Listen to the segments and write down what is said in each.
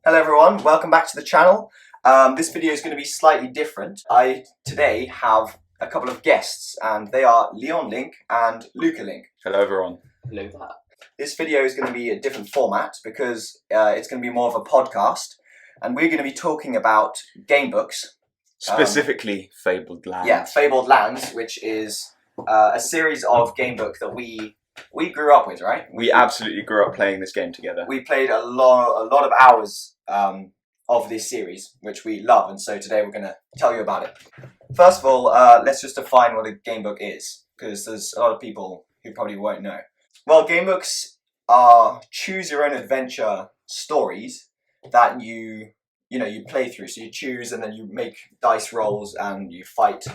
Hello everyone, welcome back to the channel. This video is going to be slightly different. I today have a couple of guests and they are Leon Link and Luca Link. Hello everyone. Hello there. This video is going to be a different format because it's going to be more of a podcast and we're going to be talking about gamebooks. Specifically Fabled Lands. Yeah, Fabled Lands, which is a series of gamebook that we grew up with, right? We absolutely grew up playing this game together. We played a lot of hours of this series, which we love, and so today we're going to tell you about it. First of all, let's just define what a gamebook is, because there's a lot of people who probably won't know. Well, gamebooks are choose-your-own-adventure stories that you play through. So you choose, and then you make dice rolls, and you fight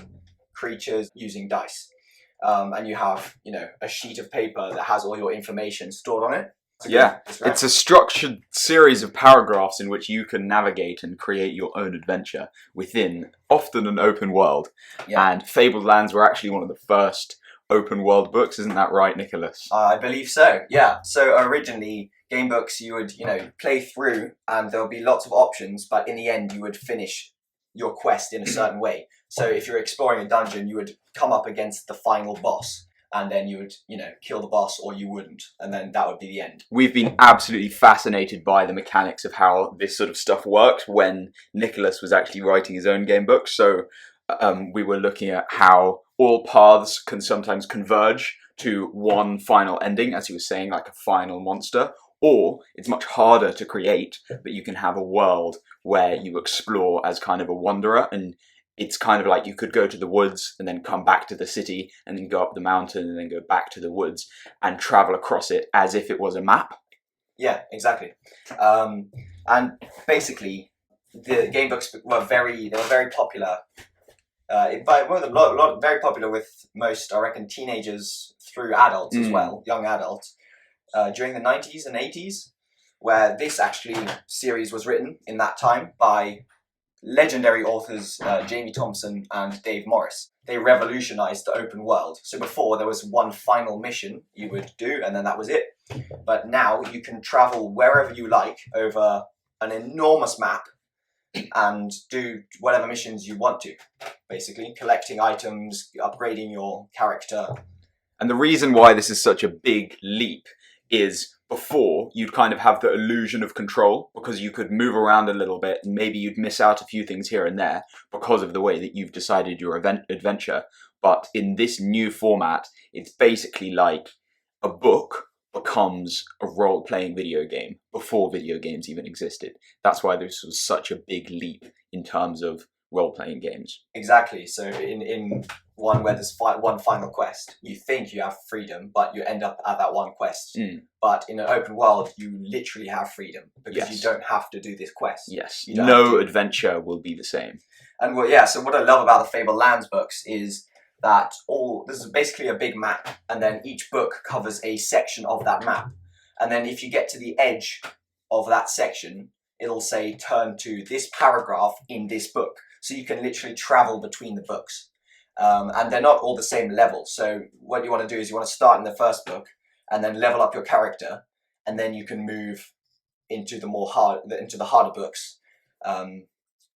creatures using dice. And you have, a sheet of paper that has all your information stored on it. Yeah, it's a structured series of paragraphs in which you can navigate and create your own adventure within often an open world. Yeah. And Fabled Lands were actually one of the first open world books, isn't that right, Nicholas? I believe so, yeah. So originally, gamebooks you would, play through and there would be lots of options, but in the end you would finish your quest in a certain way. So if you're exploring a dungeon, you would come up against the final boss, and then you would, kill the boss, or you wouldn't, and then that would be the end. We've been absolutely fascinated by the mechanics of how this sort of stuff worked when Nicholas was actually writing his own game book. So we were looking at how all paths can sometimes converge to one final ending, as he was saying, like a final monster, or it's much harder to create, but you can have a world where you explore as kind of a wanderer, and it's kind of like you could go to the woods and then come back to the city and then go up the mountain and then go back to the woods and travel across it as if it was a map. Yeah, exactly. And basically, the game books were very popular. Very popular with most, I reckon, teenagers through adults as well, young adults, during the 90s and 80s, where this actually series was written in that time by legendary authors Jamie Thompson and Dave Morris. They revolutionized the open world. So before there was one final mission you would do and then that was it. But now you can travel wherever you like over an enormous map and do whatever missions you want to, basically collecting items, upgrading your character. And the reason why this is such a big leap is before you'd kind of have the illusion of control because you could move around a little bit and maybe you'd miss out a few things here and there because of the way that you've decided your adventure. But in this new format, it's basically like a book becomes a role-playing video game before video games even existed. That's why this was such a big leap in terms of role-playing games. Exactly. So in one where there's one final quest, you think you have freedom, but you end up at that one quest. But in an open world, you literally have freedom because you don't have to do this quest. Yes, no adventure will be the same. And so what I love about the Fabled Lands books is that there's basically a big map, and then each book covers a section of that map. And then if you get to the edge of that section, it'll say turn to this paragraph in this book. So you can literally travel between the books. And they're not all the same level. So what you want to do is you want to start in the first book and then level up your character, and then you can move into the harder books.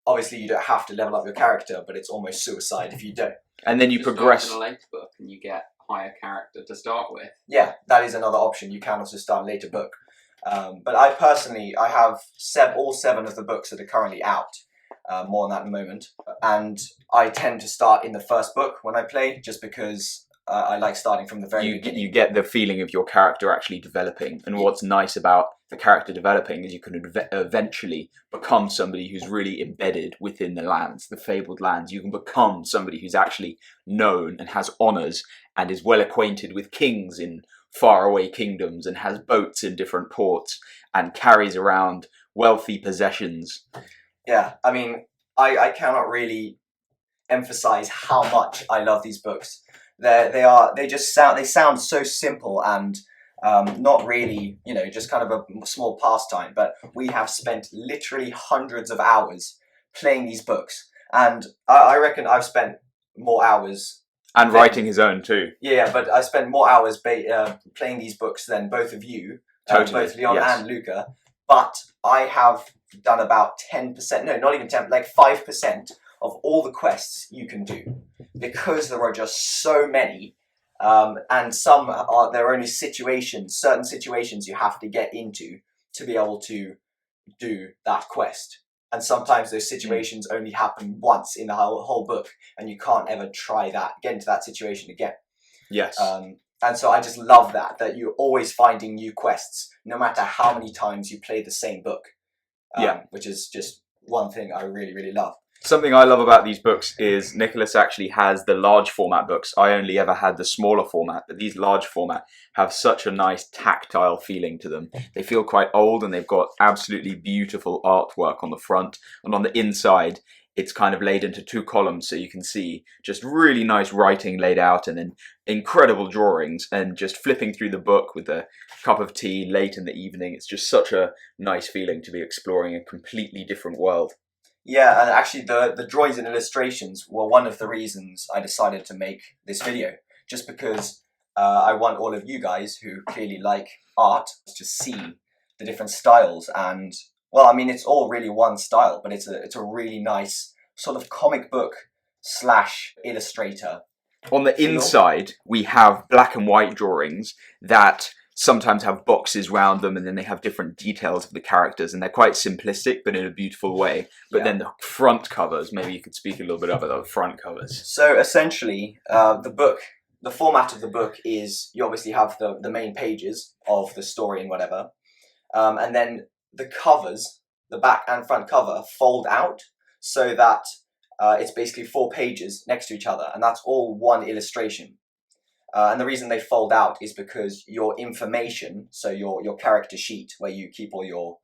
Obviously, you don't have to level up your character, but it's almost suicide if you don't. And then you progress in a later book, and you get a higher character to start with. Yeah, that is another option. You can also start a later book. But I have all 7 of the books that are currently out. More on that in a moment. And I tend to start in the first book when I play, just because I like starting from the very beginning. You get the feeling of your character actually developing. And what's nice about the character developing is you can eventually become somebody who's really embedded within the lands, the Fabled Lands. You can become somebody who's actually known and has honours and is well acquainted with kings in faraway kingdoms and has boats in different ports and carries around wealthy possessions. Yeah, I mean, I cannot really emphasize how much I love these books. They sound so simple and not really, just kind of a small pastime. But we have spent literally hundreds of hours playing these books, and I reckon I've spent more hours. And writing his own too. Yeah, but I spent more hours playing these books than both of you, Totally. both Leon and Luca. but I have done about 10%, no, not even 10, like 5% of all the quests you can do, because there are just so many. And some are, there are only situations, certain situations you have to get into to be able to do that quest. And sometimes those situations only happen once in the whole book, and you can't ever get into that situation again. Yes. And so I just love that you're always finding new quests, no matter how many times you play the same book. Which is just one thing I really, really love. Something I love about these books is Nicholas actually has the large format books. I only ever had the smaller format, but these large format have such a nice tactile feeling to them. They feel quite old, and they've got absolutely beautiful artwork on the front, and on the inside it's kind of laid into 2 columns, so you can see just really nice writing laid out, and then incredible drawings, and just flipping through the book with a cup of tea late in the evening. It's just such a nice feeling to be exploring a completely different world. Yeah, and actually the drawings and illustrations were one of the reasons I decided to make this video, just because I want all of you guys who clearly like art to see the different styles. And well, I mean, it's all really one style, but it's a really nice sort of comic book / illustrator. On the inside, we have black and white drawings that sometimes have boxes around them, and then they have different details of the characters, and they're quite simplistic but in a beautiful way. But then the front covers, maybe you could speak a little bit about the front covers. So essentially, the format of the book is, you obviously have the main pages of the story and whatever, and then the covers, the back and front cover, fold out so that it's basically 4 pages next to each other, and that's all one illustration. And the reason they fold out is because your information, so your character sheet, where you keep all your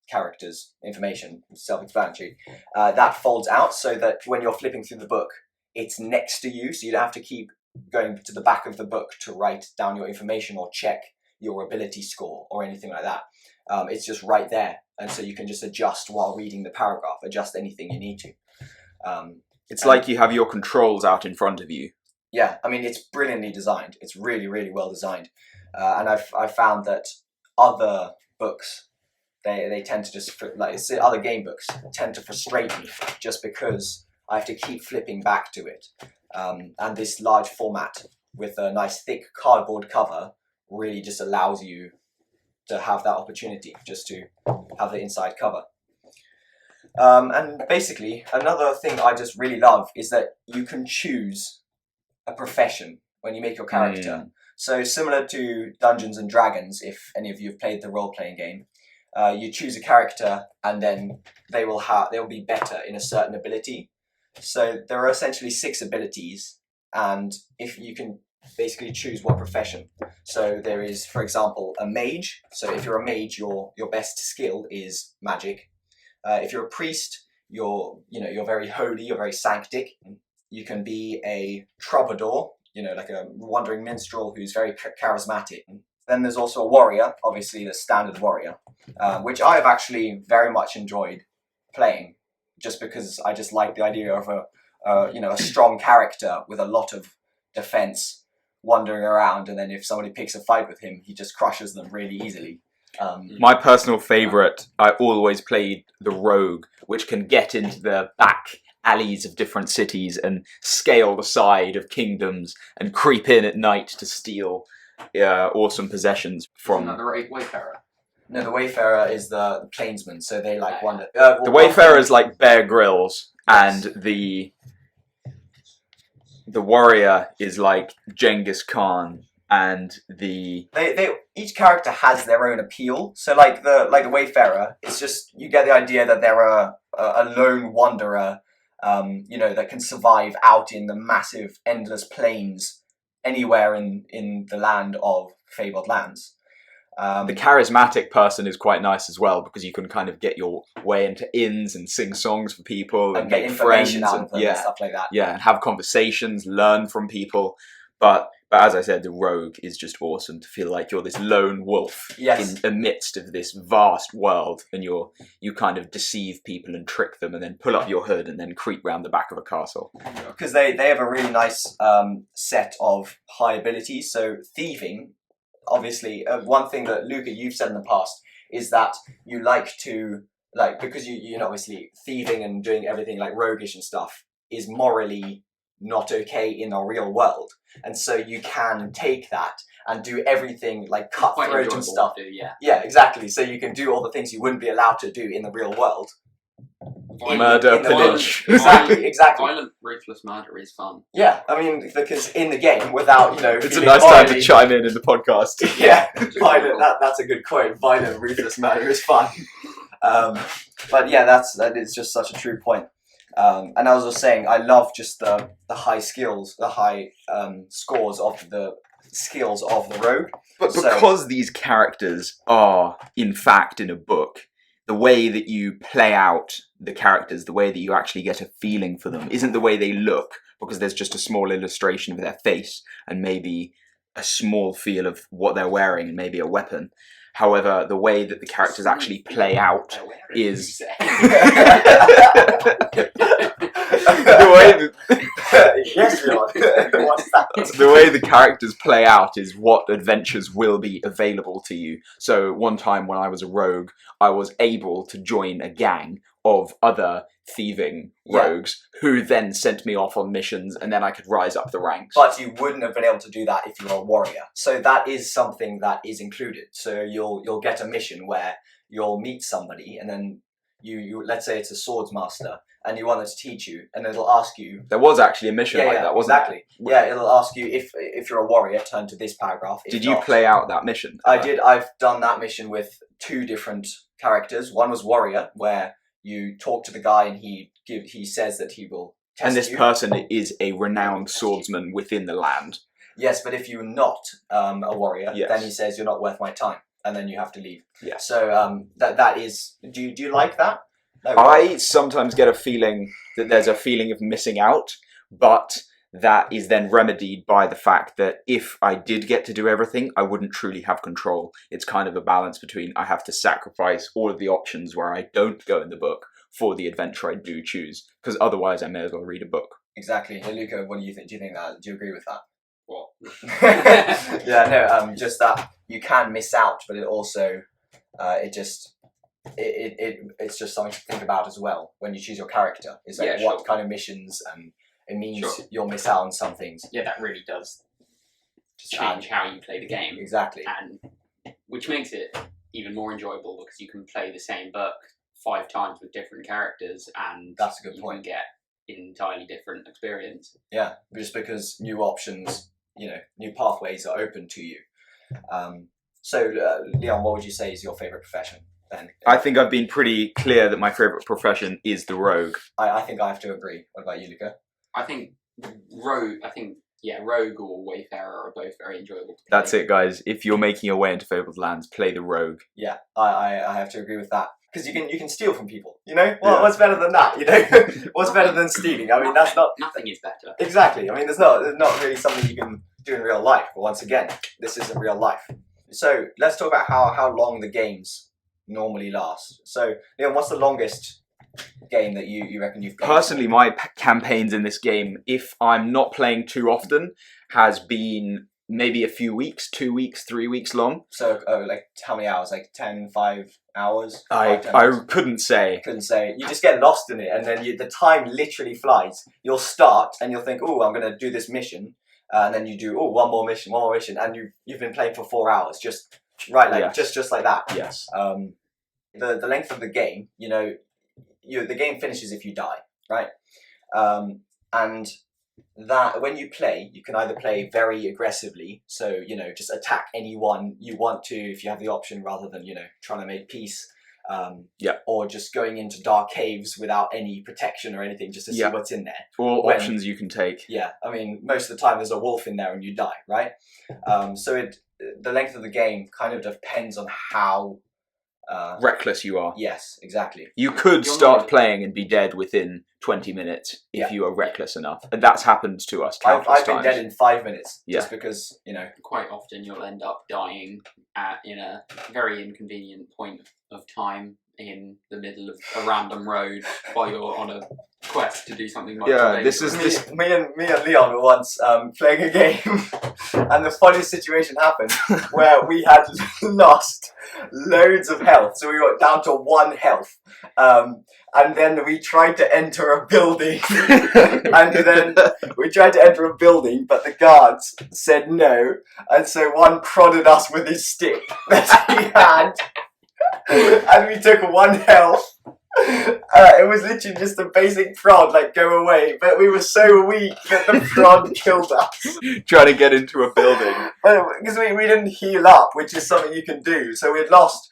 characters' information, self-explanatory, that folds out so that when you're flipping through the book, it's next to you, so you don't have to keep going to the back of the book to write down your information or check your ability score or anything like that. It's just right there, and so you can just adjust while reading the paragraph, adjust anything you need to. It's like you have your controls out in front of you. Yeah, I mean, it's brilliantly designed. It's really, really well designed. And I've found that other books, they tend to just, like, other game books tend to frustrate me just because I have to keep flipping back to it. And this large format with a nice thick cardboard cover really just allows you to have that opportunity just to have the inside cover. And basically, another thing I just really love is that you can choose a profession when you make your character. So similar to Dungeons and Dragons, if any of you have played the role-playing game, you choose a character and then they will be better in a certain ability. So there are essentially 6 abilities, and if you can basically choose what profession. So there is, for example, a mage. So if you're a mage, your best skill is magic. If you're a priest, you're very holy, you're very sanctic. You can be a troubadour, like a wandering minstrel who's very charismatic. Then there's also a warrior, obviously the standard warrior, which I've actually very much enjoyed playing, just because I just like the idea of a strong character with a lot of defense wandering around, and then if somebody picks a fight with him, he just crushes them really easily. My personal favourite, I always played the rogue, which can get into the back alleys of different cities and scale the side of kingdoms and creep in at night to steal awesome possessions from... Isn't that the Wayfarer? No, the Wayfarer is the plainsman, so they wander. The Wayfarer is like Bear Grylls, and the warrior is like Genghis Khan, and they each character has their own appeal. So like the Wayfarer, it's just, you get the idea that they're a lone wanderer, that can survive out in the massive, endless plains anywhere in the land of Fabled Lands. The charismatic person is quite nice as well, because you can kind of get your way into inns and sing songs for people and get make friends out of them and stuff like that. Yeah, and have conversations, learn from people. But as I said, the rogue is just awesome to feel like you're this lone wolf in the midst of this vast world, and you kind of deceive people and trick them and then pull up your hood and then creep round the back of a castle. Because they have a really nice set of high abilities. So thieving, obviously, one thing that, Luca, you've said in the past is that you like to, like, because you know, obviously thieving and doing everything like roguish and stuff is morally not okay in our real world, and so you can take that and do everything like Quite cutthroat enjoyable and stuff. to do, yeah. Yeah, exactly. So you can do all the things you wouldn't be allowed to do in the real world. Murder, in the pillage. Exactly, exactly. Violent, ruthless murder is fun. Yeah, I mean, because in the game, without, you know, It's a feeling nice time to morally- chime in the podcast. Yeah, violent. That's a good quote. Violent, ruthless murder is fun. But yeah, that is just such a true point. And I was just saying, I love just the high skills, the high scores of the skills of the rogue. But So- because these characters are, in fact, in a book, the way that you play out the characters, the way that you actually get a feeling for them, isn't the way they look, because there's just a small illustration of their face and maybe a small feel of what they're wearing and maybe a weapon. However, the way that the characters actually play out is the way that Yes, Leon. What's that? the way the characters play out is what adventures will be available to you. So one time when I was a rogue, I was able to join a gang of other thieving rogues who then sent me off on missions, and then I could rise up the ranks. But you wouldn't have been able to do that if you were a warrior. So that is something that is included. So you'll get a mission where you'll meet somebody, and then you let's say it's a swords master, and you want them to teach you, and it'll ask you. There was actually a mission like that, wasn't exactly. Yeah, it'll ask you if you're a warrior, turn to this paragraph. If Did you not- play out that mission? I did. I've done that mission with 2 different characters. One was warrior, where you talk to the guy and he says that he will test And this you. person is a renowned swordsman within the land. Yes, but if you're not a warrior, Yes. then he says you're not worth my time, and then you have to leave. Yeah. So that is. Do you like that? No, I sometimes get a feeling that there's a feeling of missing out, but that is then remedied by the fact that if I did get to do everything, I wouldn't truly have control. It's kind of a balance between I have to sacrifice all of the options where I don't go in the book for the adventure I do choose, because otherwise I may as well read a book. exactly. Hey, Luca, what do you think? Do you think that? Do you agree with that? What? Yeah, no. Just that you can miss out, but it also it's just something to think about as well when you choose your character. Is like Yeah, what sure. kind of missions, and it means Sure. you'll miss out on some things. Yeah, that really does Just change how you play the game, Exactly. and which makes it even more enjoyable because you can play the same book 5 times with different characters, and That's a good you point. can get an entirely different experience. Yeah, just because new options, you know, new pathways are open to you. So, Leon, what would you say is your favourite profession then? I think I've been pretty clear that my favourite profession is the rogue. I think I have to agree. What about you, Luca? I think rogue or wayfarer are both very enjoyable to play. That's it, guys. If you're making your way into Fabled Lands, play the rogue. Yeah, I have to agree with that. Because you can steal from people, you know? Well, Yeah. what's better than that, you know? What's better than stealing? I mean, that's not... Nothing is better. Exactly. I mean, there's not really something you can do in real life. But once again, this isn't real life. So let's talk about how long the games normally last. So, Leon, what's the longest game that you reckon you've played? Personally, my campaigns in this game, if I'm not playing too often, has been maybe a few weeks, 2 weeks, 3 weeks long. So, like, how many hours? Like 10, 5 hours? I 10 hours? couldn't say. Couldn't say. You just get lost in it, and then the time literally flies. You'll start, and you'll think, oh, I'm going to do this mission, and then you do, oh, one more mission, and you've been playing for 4 hours, just right, like Yes. just like that. Yes. The length of the game, you know, the game finishes if you die, right? And that when you play, you can either play very aggressively, so you know, just attack anyone you want to if you have the option, rather than, you know, trying to make peace. Or just going into dark caves without any protection or anything, just to see what's in there. All When- options you can take. Yeah, I mean, most of the time there's a wolf in there and you die, right? So the length of the game kind of depends on how. Reckless you are. Yes, exactly. You could You're start not- playing and be dead within 20 minutes if Yeah. you are reckless enough. And that's happened to us countless I've been times. dead in 5 minutes Yeah. just because, you know. Quite often you'll end up dying in a very inconvenient point of time in the middle of a random road while you're on a quest to do something much Yeah, more this is dangerous. Me and Leon were once playing a game, and the funniest situation happened where we had lost loads of health, so we got down to 1 health, and then we tried to enter a building, and then we tried to enter a building, but the guards said no, and so one prodded us with his stick that he had, and we took 1 health. It was literally just a basic prod, like go away, but we were so weak that the prod killed us. trying to get into a building. Because we didn't heal up, which is something you can do. So we'd lost,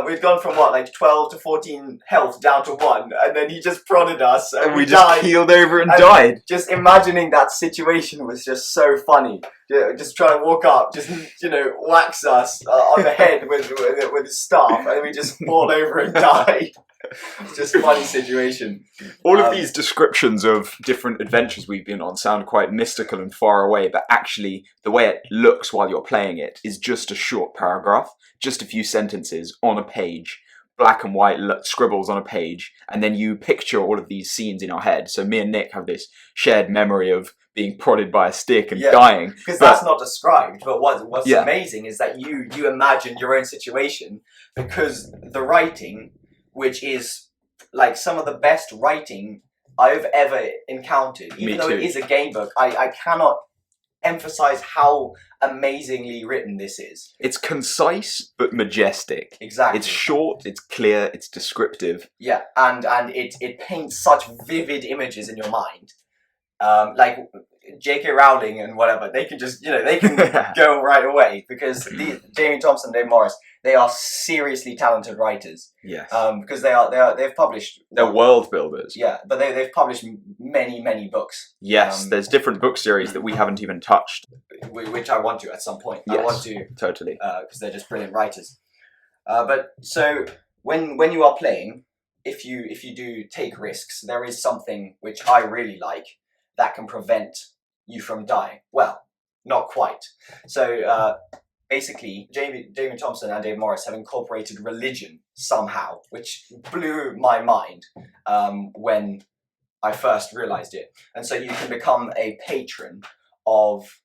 we'd gone from 12 to 14 health down to 1, and then he just prodded us, and We died. just keeled over and And died. Just imagining that situation was just so funny. Just trying to walk up, just wax us on the head with his staff, and we just fall over and die. It's just a funny situation. All of these descriptions of different adventures we've been on sound quite mystical and far away, but actually the way it looks while you're playing it is just a short paragraph, just a few sentences on a page, black and white scribbles on a page, and then you picture all of these scenes in our head. So me and Nick have this shared memory of being prodded by a stick and dying. Because that's not described, but what's Yeah. amazing is that you imagine your own situation, because the writing, which is like some of the best writing I've ever encountered, even though too. it is a game book, I cannot emphasize how amazingly written this is. It's concise but majestic. Exactly. It's short, it's clear, it's descriptive. Yeah, and it paints such vivid images in your mind. Like J.K. Rowling and whatever, they can just, they can go right away, because Jamie Thompson, Dave Morris, they are seriously talented writers. Yes. Because they've published. They're world builders. Yeah, but they've published many books. Yes, there's different book series that we haven't even touched. Which I want to at some point. Yes, I want to, totally. because they're just brilliant writers. But so when you are playing, if you do take risks, there is something which I really like that can prevent you from dying. Well, not quite. So basically, Jamie Thompson and Dave Morris have incorporated religion somehow, which blew my mind when I first realized it. And so you can become a patron of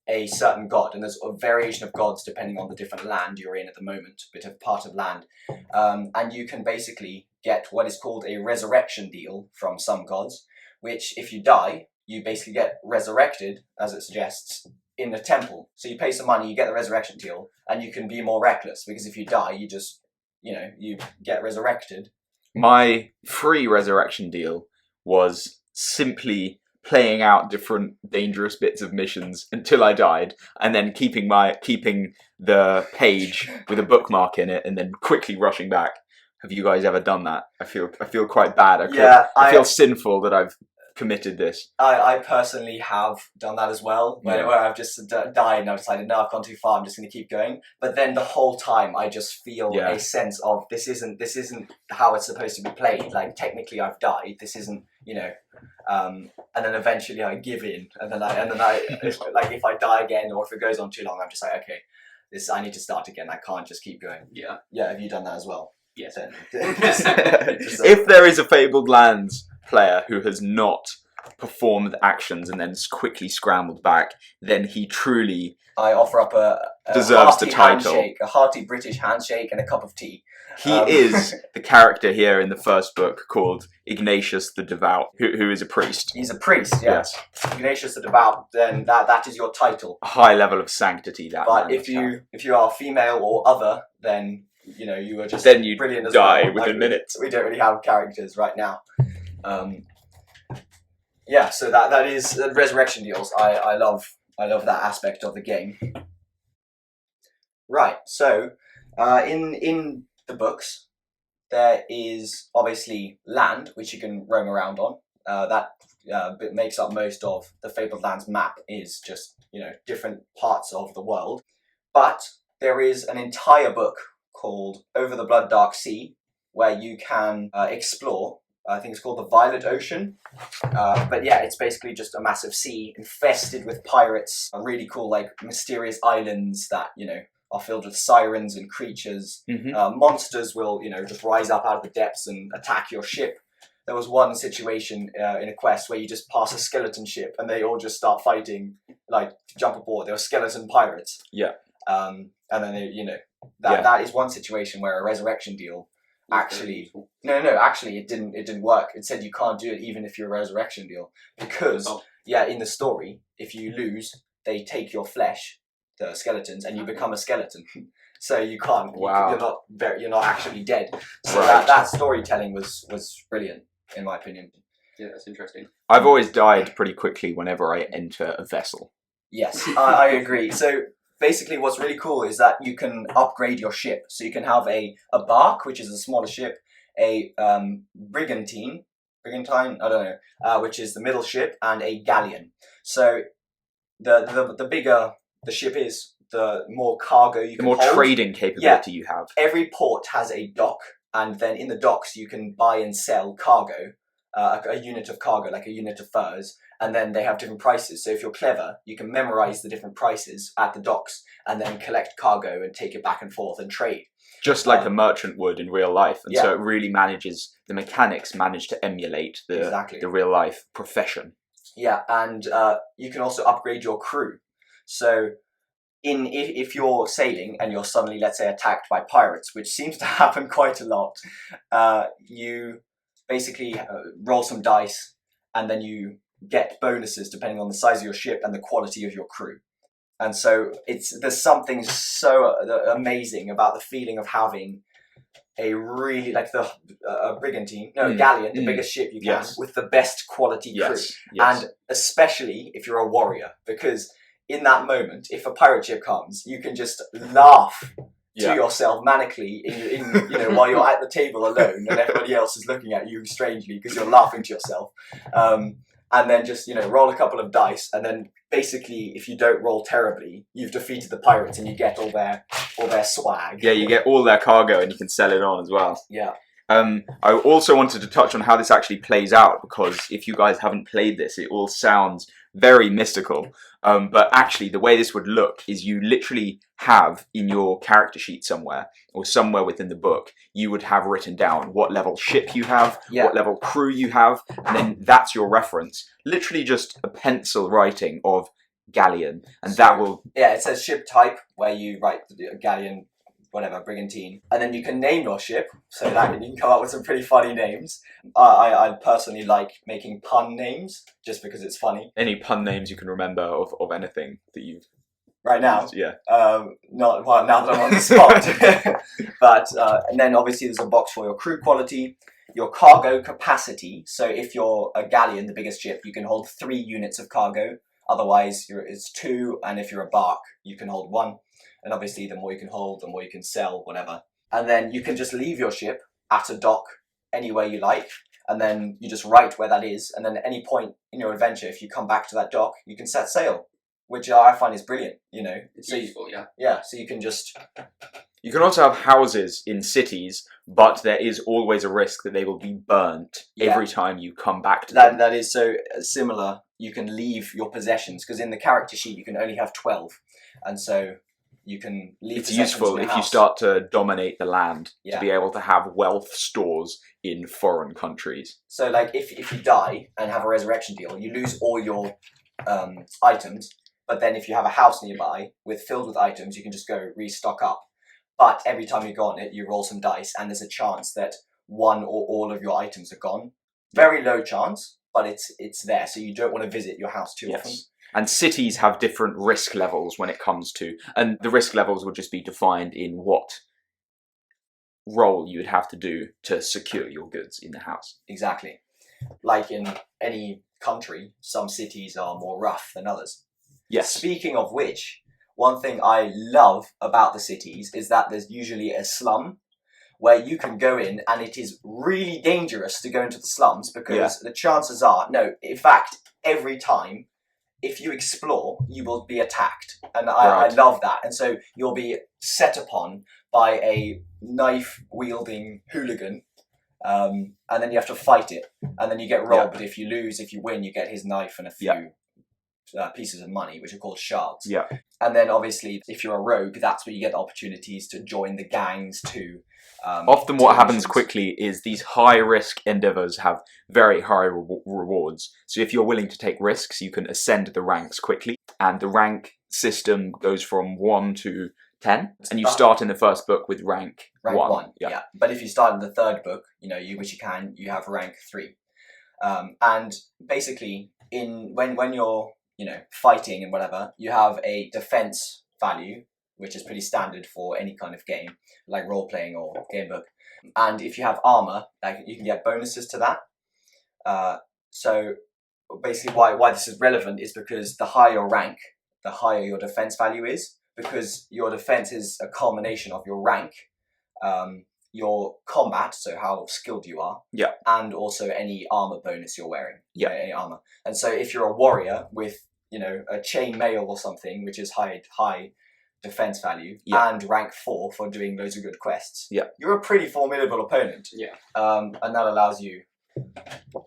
a certain god, and there's a variation of gods depending on the different land you're in at the moment, bit of part of land, and you can basically get what is called a resurrection deal from some gods, which if you die, you basically get resurrected, as it suggests, in a temple. So you pay some money, you get the resurrection deal, and you can be more reckless, because if you die, you just, you get resurrected. My free resurrection deal was simply playing out different dangerous bits of missions until I died, and then keeping the page with a bookmark in it, and then quickly rushing back. Have you guys ever done that? I feel quite bad. I feel sinful that I've committed this. I personally have done that as well, where I've just died and I've decided, no, I've gone too far, I'm just going to keep going. But then the whole time I just feel a sense of this isn't how it's supposed to be played. Like, technically I've died, this isn't, and then eventually I give in, and then I like, if I die again, or if it goes on too long, I'm just like, okay, I need to start again, I can't just keep going. Yeah. Have you done that as well? Yes. If there is a Fabled Lands player who has not performed actions and then quickly scrambled back, then he truly I offer up a deserves the hearty title. handshake, a hearty British handshake and a cup of tea. He is the character here in the first book called Ignatius the Devout, who is a priest. He's a priest, yes. Ignatius the Devout, then that is your title. A high level of sanctity, that But man if you are female or other, then you are just then you brilliant as die well. within minutes. We don't really have characters right now. So that is resurrection deals. I love that aspect of the game. Right, so in the books there is obviously land which you can roam around on. That makes up most of the Fabled Lands map, is just different parts of the world. But there is an entire book called Over the Blood Dark Sea, where you can explore. I think it's called the Violet Ocean. But yeah, it's basically just a massive sea infested with pirates, really cool, like, mysterious islands that, are filled with sirens and creatures. Mm-hmm. Monsters will, just rise up out of the depths and attack your ship. there was one situation in a quest where you just pass a skeleton ship and they all just start fighting, like jump aboard. They were skeleton pirates. Yeah. And then that is one situation where a resurrection deal actually actually it didn't work. It said you can't do it even if you're a resurrection deal because in the story, if you lose, they take your flesh, the skeletons, and you become a skeleton. So you can't. Wow. You're not actually dead. So Right. that storytelling was brilliant in my opinion. Yeah, that's interesting. I've always died pretty quickly whenever I enter a vessel. Yes, I agree. So basically what's really cool is that you can upgrade your ship. So you can have a bark, which is a smaller ship, a brigantine, I don't know, which is the middle ship, and a galleon. So the bigger the ship is, the more cargo you can hold. The more trading capability you have. Every port has a dock, and then in the docks you can buy and sell cargo, a unit of cargo, like a unit of furs, and then they have different prices. So if you're clever, you can memorize the different prices at the docks and then collect cargo and take it back and forth and trade. Just like the merchant would in real life. And so it really the mechanics manage to emulate the real life profession. Yeah, and you can also upgrade your crew. So if you're sailing and you're suddenly, let's say, attacked by pirates, which seems to happen quite a lot, you basically roll some dice and then you get bonuses depending on the size of your ship and the quality of your crew. And so there's something so amazing about the feeling of having a really, like a brigantine, a galleon, the biggest ship you can, with the best quality crew. Yes. And especially if you're a warrior, because in that moment, if a pirate ship comes, you can just laugh to yourself manically while you're at the table alone and everybody else is looking at you strangely because you're laughing to yourself. And then just, roll a couple of dice, and then basically, if you don't roll terribly, you've defeated the pirates and you get all their swag. Yeah, you get all their cargo and you can sell it on as well. Yeah. I also wanted to touch on how this actually plays out, because if you guys haven't played this, it all sounds very mystical. But actually, the way this would look is you literally have in your character sheet somewhere, or somewhere within the book, you would have written down what level ship you have, what level crew you have, and then that's your reference. Literally just a pencil writing of galleon, and that will... Yeah, it says ship type, where you write galleon, whatever, brigantine, and then you can name your ship, so that you can come up with some pretty funny names. I personally like making pun names, just because it's funny. Any pun names you can remember of anything that you've... Right now? Used? Yeah. Now that I'm on the spot. But, and then obviously there's a box for your crew quality, your cargo capacity, so if you're a galleon, the biggest ship, you can hold 3 units of cargo, otherwise it's 2, and if you're a bark, you can hold 1. And obviously, the more you can hold, the more you can sell, whatever. And then you can just leave your ship at a dock anywhere you like, and then you just write where that is. And then at any point in your adventure, if you come back to that dock, you can set sail, which I find is brilliant. It's useful, yeah. Yeah, so you can just... You can also have houses in cities, but there is always a risk that they will be burnt every time you come back to them. That is so similar. You can leave your possessions, because in the character sheet, you can only have 12. And so... you can leave. It's useful if you start to dominate the land to be able to have wealth stores in foreign countries. So, like, if you die and have a resurrection deal, you lose all your items. But then, if you have a house nearby filled with items, you can just go restock up. But every time you go on it, you roll some dice, and there's a chance that one or all of your items are gone. Very low chance, but it's there. So you don't want to visit your house too often. And cities have different risk levels when it comes to... And the risk levels would just be defined in what role you would have to do to secure your goods in the house. Exactly. Like in any country, some cities are more rough than others. Yes. Speaking of which, one thing I love about the cities is that there's usually a slum where you can go in, and it is really dangerous to go into the slums because the chances are... No, in fact, every time... if you explore, you will be attacked. And I love that. And so you'll be set upon by a knife-wielding hooligan, and then you have to fight it. And then you get robbed. If you lose, if you win, you get his knife and a few pieces of money, which are called shards. Yeah. And then obviously, if you're a rogue, that's where you get the opportunities to join the gangs, to often what do happens missions. quickly is these high risk endeavors have very high rewards. So if you're willing to take risks, you can ascend the ranks quickly. And the rank system goes from 1 to 10, and you start in the first book with rank 1. Yeah. But if you start in the third book, which you have rank 3. And basically, when you're fighting and whatever, you have a defense value, which is pretty standard for any kind of game, like role playing or game book. And if you have armor, like, you can get bonuses to that. So basically, why this is relevant is because the higher your rank, the higher your defense value is, because your defense is a culmination of your rank, your combat, so how skilled you are, and also any armor bonus you're wearing, any armor. And so if you're a warrior with a chain mail or something, which is high defense value, and rank 4 for doing loads of good quests, you're a pretty formidable opponent. And that allows you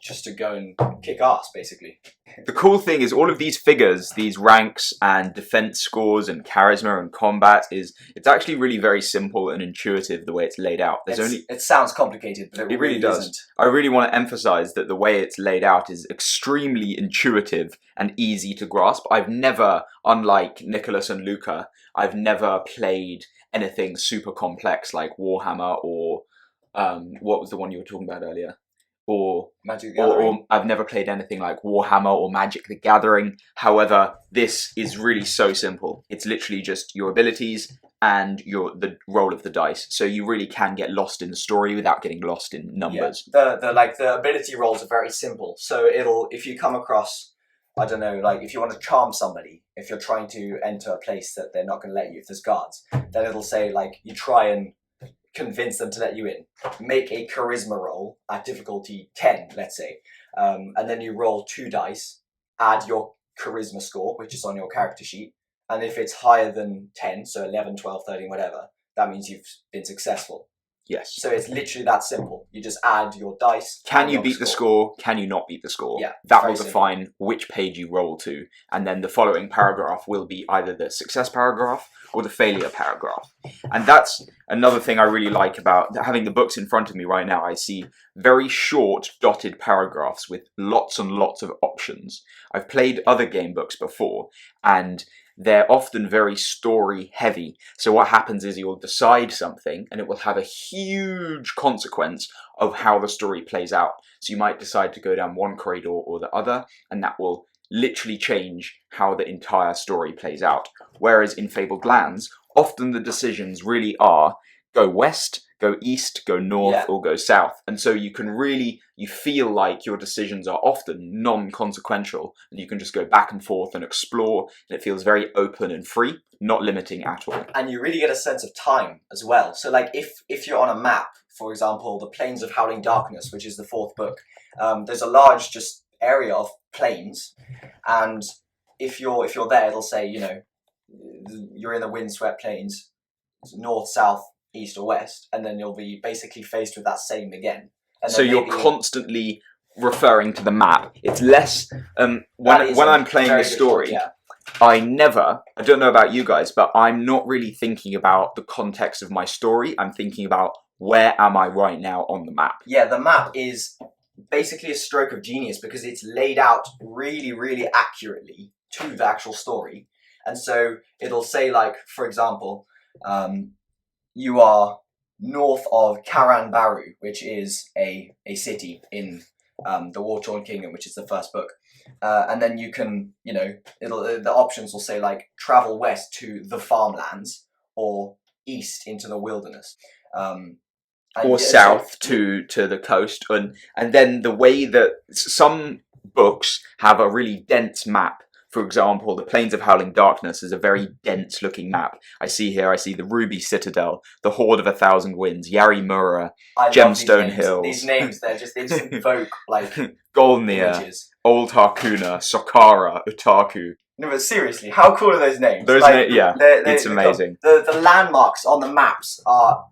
just to go and kick ass, basically. The cool thing is all of these figures, these ranks and defense scores and charisma and combat, it's actually really very simple and intuitive the way it's laid out. It sounds complicated, but it really does. Isn't. I really want to emphasize that the way it's laid out is extremely intuitive and easy to grasp. I've never, unlike Nicholas and Luca, I've never played anything super complex like Warhammer or what was the one you were talking about earlier? Or Magic the Gathering. Or I've never played anything like Warhammer or Magic the Gathering. However, this is really so simple. It's literally just your abilities and the roll of the dice. So you really can get lost in the story without getting lost in numbers. The ability rolls are very simple. So if you come across, I don't know, like if you want to charm somebody, if you're trying to enter a place that they're not going to let you, if there's guards, then it'll say like you try and convince them to let you in. Make a charisma roll at difficulty 10, let's say, and then you roll 2 dice, add your charisma score, which is on your character sheet, and if it's higher than 10, so 11, 12, 13, whatever, that means you've been successful. Yes. So it's literally that simple. You just add your dice. Can you beat the score? Can you not beat the score? Yeah. That will define which page you roll to, and then the following paragraph will be either the success paragraph or the failure paragraph. And that's another thing I really like about having the books in front of me right now. I see very short dotted paragraphs with lots and lots of options. I've played other game books before, and they're often very story heavy. So what happens is you'll decide something and it will have a huge consequence of how the story plays out. So you might decide to go down one corridor or the other, and that will literally change how the entire story plays out. Whereas in Fabled Lands, often the decisions really are go west, go east, go north, or go south. And so you feel like your decisions are often non-consequential, and you can just go back and forth and explore, and it feels very open and free, not limiting at all. And you really get a sense of time as well. So like if you're on a map, for example, the Plains of Howling Darkness, which is the 4th book, there's a large just area of plains, and if you're there, it'll say, you're in the windswept plains, north, south, east or west, and then you'll be basically faced with that same again. And so you're constantly referring to the map. It's less when I'm playing the story. I don't know about you guys, but I'm not really thinking about the context of my story. I'm thinking about where am I right now on the map. Yeah, the map is basically a stroke of genius because it's laid out really, really accurately to the actual story. And so it'll say, like, for example, you are north of Karanbaru, which is a city in the War-Torn Kingdom, which is the 1st book. And then you can, the options will say, like, travel west to the farmlands or east into the wilderness. Or south to the coast. And then the way that some books have a really dense map. For example, the Plains of Howling Darkness is a very dense looking map. I see the Ruby Citadel, the Horde of 1,000 Winds, Yarimura, Gemstone Hills. These names, they just invoke, like, Golnir, images. Old Harkuna, Sokara, Utaku. No, but seriously, how cool are those names? It's amazing. The landmarks on the maps are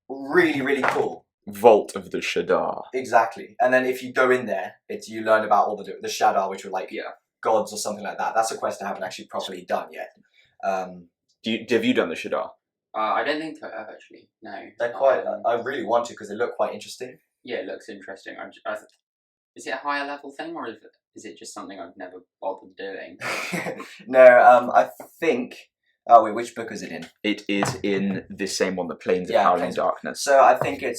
really, really cool. Vault of the Shadar. Exactly. And then if you go in there, you learn about all the Shadar, which were like gods or something like that. That's a quest I haven't actually properly done yet. Have you done the Shadar? I don't think I have actually. No. They're quite. I really want to because they look quite interesting. Yeah, it looks interesting. Is it a higher level thing, or is it just something I've never bothered doing? No, I think. Oh wait, which book is it in? It is in this same one, The Plains of Howling Darkness. So I think it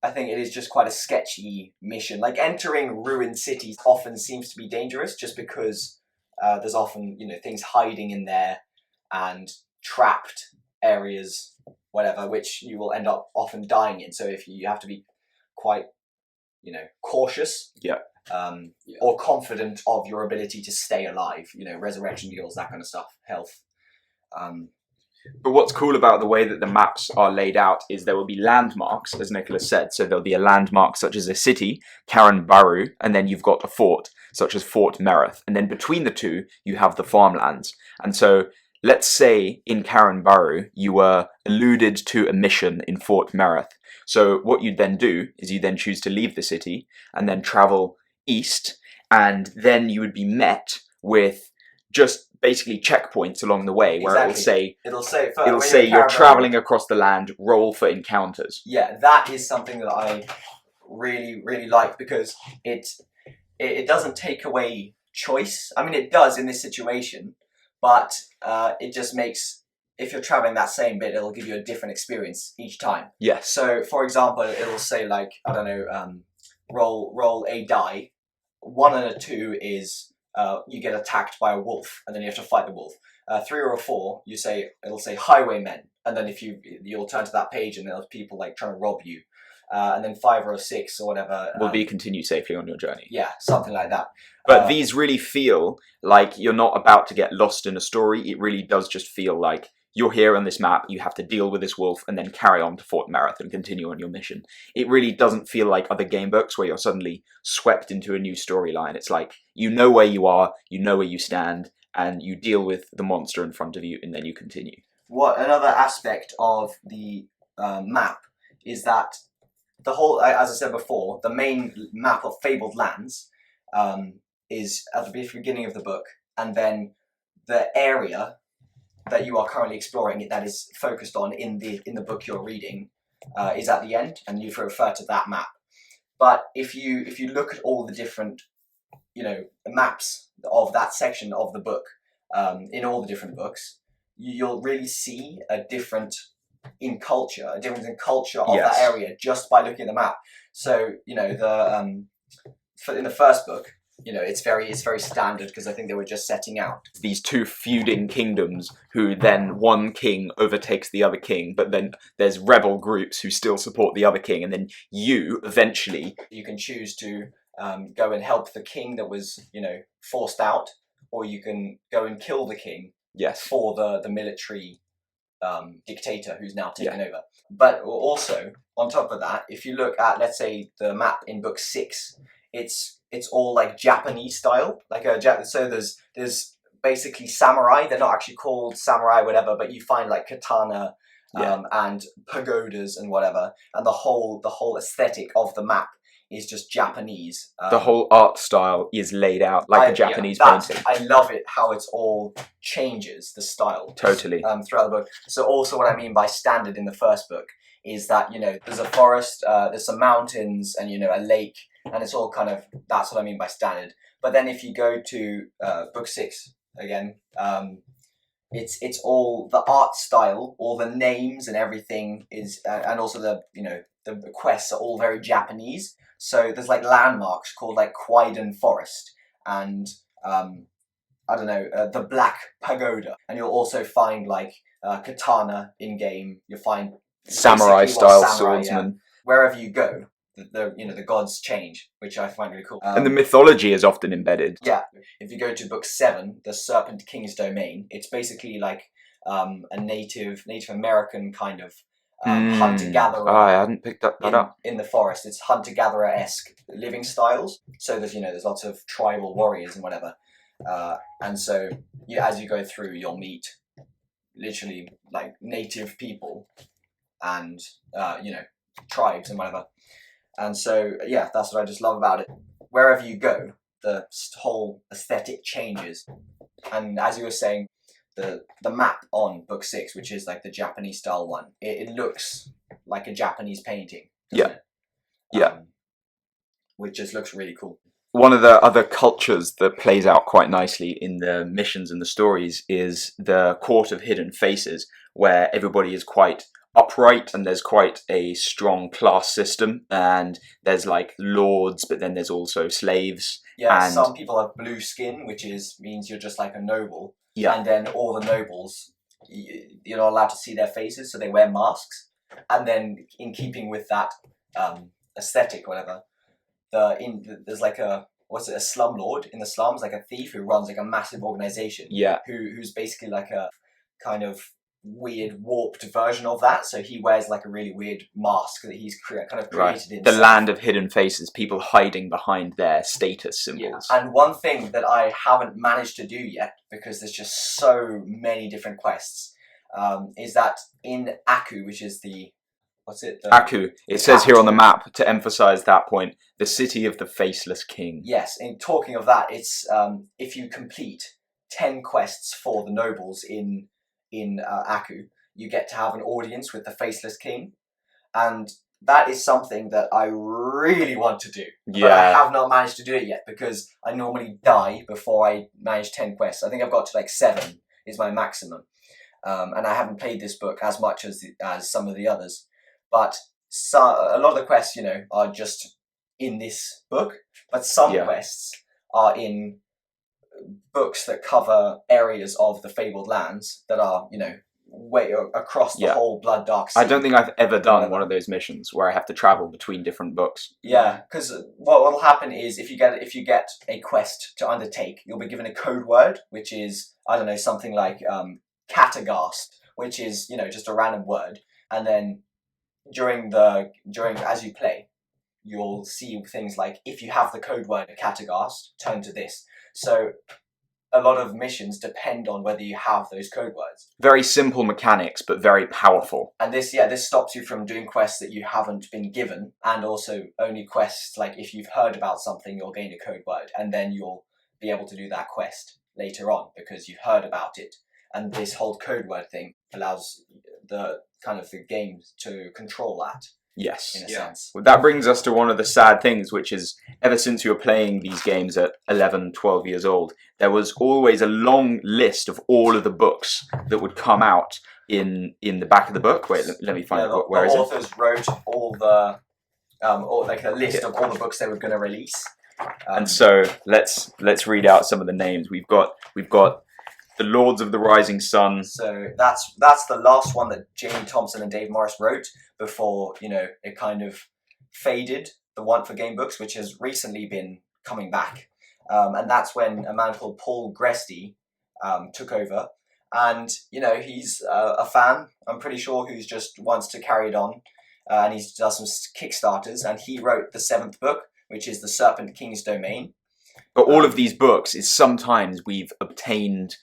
is just quite a sketchy mission. Like entering ruined cities often seems to be dangerous, just because there's often things hiding in there and trapped areas, whatever, which you will end up often dying in. So if you have to be quite cautious. Yeah. Or confident of your ability to stay alive. Resurrection deals, that kind of stuff, health. But what's cool about the way that the maps are laid out is there will be landmarks, as Nicholas said. So there'll be a landmark such as a city, Karen Baru, and then you've got a fort, such as Fort Merith. And then between the two, you have the farmlands. And so let's say in Karen Baru, you were alluded to a mission in Fort Merith. So what you'd then do is you then choose to leave the city and then travel east, and then you would be met with just basically checkpoints along the way where it'll say you're traveling across the land, roll for encounters. Yeah, that is something that I really, really like because it doesn't take away choice. I mean, it does in this situation, but it just makes, if you're traveling that same bit, it'll give you a different experience each time. Yes. So, for example, it'll say like, I don't know, roll a die. 1 and a 2 is you get attacked by a wolf, and then you have to fight the wolf. 3 or a 4, it'll say highwaymen, and then you'll turn to that page and there's people like trying to rob you. And then 5 or a 6 or whatever will be continue safely on your journey. Yeah, something like that. But these really feel like you're not about to get lost in a story. It really does just feel like you're here on this map, you have to deal with this wolf, and then carry on to Fort Merith and continue on your mission. It really doesn't feel like other game books where you're suddenly swept into a new storyline. It's like, you know where you are, you know where you stand, and you deal with the monster in front of you, and then you continue. What another aspect of the map is that the whole, as I said before, the main map of Fabled Lands is at the beginning of the book, and then the area that you are currently exploring, that is focused on in the book you're reading, is at the end, and you refer to that map. But if you look at all the different maps of that section of the book, in all the different books, you'll really see a difference in culture of that area just by looking at the map. So in the first book, it's very standard because I think they were just setting out these two feuding kingdoms who then one king overtakes the other king, but then there's rebel groups who still support the other king, and then you can choose to go and help the king that was forced out, or you can go and kill the king. Yes. For the military dictator who's now taken over. But also on top of that, if you look at, let's say, the map in book 6, it's all like Japanese style, so there's basically samurai. They're not actually called samurai, whatever, but you find like katana and pagodas and whatever, and the whole aesthetic of the map is just Japanese. The whole art style is laid out like a Japanese painting. I love it how it all changes the style totally throughout the book. So also what I mean by standard in the first book is that there's a forest, there's some mountains, and a lake. And it's all kind of, that's what I mean by standard. But then if you go to book 6 again, it's all the art style, all the names and everything is, and also the quests are all very Japanese. So there's like landmarks called like Quaiden Forest and the Black Pagoda, and you'll also find like katana in game. You'll find samurai style swordsman. Yeah. Wherever you go, the gods change, which I find really cool. And the mythology is often embedded. Yeah, if you go to book 7, the Serpent King's Domain, it's basically like a Native American kind of hunter-gatherer. I hadn't picked that up. In the forest, it's hunter-gatherer-esque living styles. So there's lots of tribal warriors and whatever. And so as you go through, you'll meet literally like native people and tribes and whatever. And so that's what I just love about it. Wherever you go, the whole aesthetic changes. And as you were saying, the map on book 6, which is like the Japanese style one, it looks like a Japanese painting. Yeah. It? Yeah. Which just looks really cool. One of the other cultures that plays out quite nicely in the missions and the stories is the Court of Hidden Faces, where everybody is quite upright and there's quite a strong class system, and there's like lords, but then there's also slaves. Yeah, and some people have blue skin, which means you're just like a noble. Yeah. And then all the nobles, you're not allowed to see their faces, so they wear masks. And then in keeping with that aesthetic, whatever, there's like a slumlord in the slums, like a thief who runs like a massive organization. Yeah. Who's basically like a kind of weird warped version of that. So he wears like a really weird mask that he's created himself. The land of hidden faces, people hiding behind their status symbols. Yeah. And one thing that I haven't managed to do yet, because there's just so many different quests, is that in Aku, which is Aku. It says here on the map, to emphasize that point, the city of the faceless king. Yes, in talking of that, it's if you complete 10 quests for the nobles in Aku, you get to have an audience with the faceless king, and that is something that I really want to do. Yeah. But I have not managed to do it yet, because I normally die before I manage 10 quests. I think I've got to like 7 is my maximum, and I haven't played this book as much as some of the others. But a lot of the quests, are just in this book, but some quests are in books that cover areas of the Fabled Lands that are, way across the whole Blood Dark Sea. I don't think I've ever done one of those missions where I have to travel between different books. Yeah, because what will happen is if you get a quest to undertake, you'll be given a code word, which is, I don't know, something like Catagast, which is, just a random word, and then during as you play, you'll see things like, if you have the code word Catagast, turn to this. So a lot of missions depend on whether you have those code words. Very simple mechanics, but very powerful. And this stops you from doing quests that you haven't been given, and also only quests like if you've heard about something, you'll gain a code word, and then you'll be able to do that quest later on because you've heard about it. And this whole code word thing allows the game to control that. Yes. In a sense. Well, that brings us to one of the sad things, which is ever since you were playing these games at 11, 12 years old, there was always a long list of all of the books that would come out in the back of the book. Wait, let me find it. Where is it? The authors wrote all the like a list of all the books they were going to release. And so let's read out some of the names. We've got the Lords of the Rising Sun. So that's the last one that Jamie Thompson and Dave Morris wrote before, it kind of faded, the one for Gamebooks, which has recently been coming back. And that's when a man called Paul Gresty took over. And, he's a fan, I'm pretty sure, who's just wants to carry it on. And he does some Kickstarters. And he wrote the 7th book, which is The Serpent King's Domain. But all of these books is sometimes we've obtained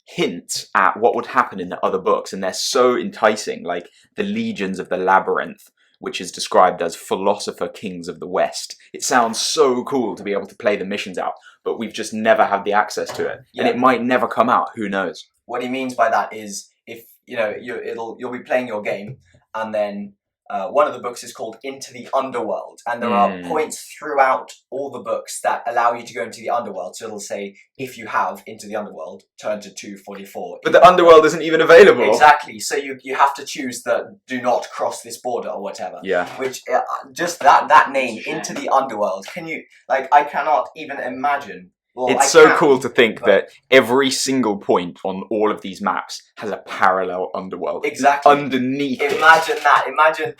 hints at what would happen in the other books, and they're so enticing, like the Legions of the Labyrinth, which is described as Philosopher Kings of the West. It sounds so cool to be able to play the missions out, but we've just never had the access to it. And it might never come out, who knows. What he means by that is, if you'll be playing your game, and then one of the books is called Into the Underworld, and there are points throughout all the books that allow you to go into the Underworld. So it'll say, if you have Into the Underworld, turn to 244. But the Underworld isn't even available. Exactly. So you have to choose the do not cross this border or whatever. Yeah. Which just that name, Into the Underworld. Can you I cannot even imagine. Well, it's so cool to think that every single point on all of these maps has a parallel underworld. Exactly. Underneath Imagine that. Imagine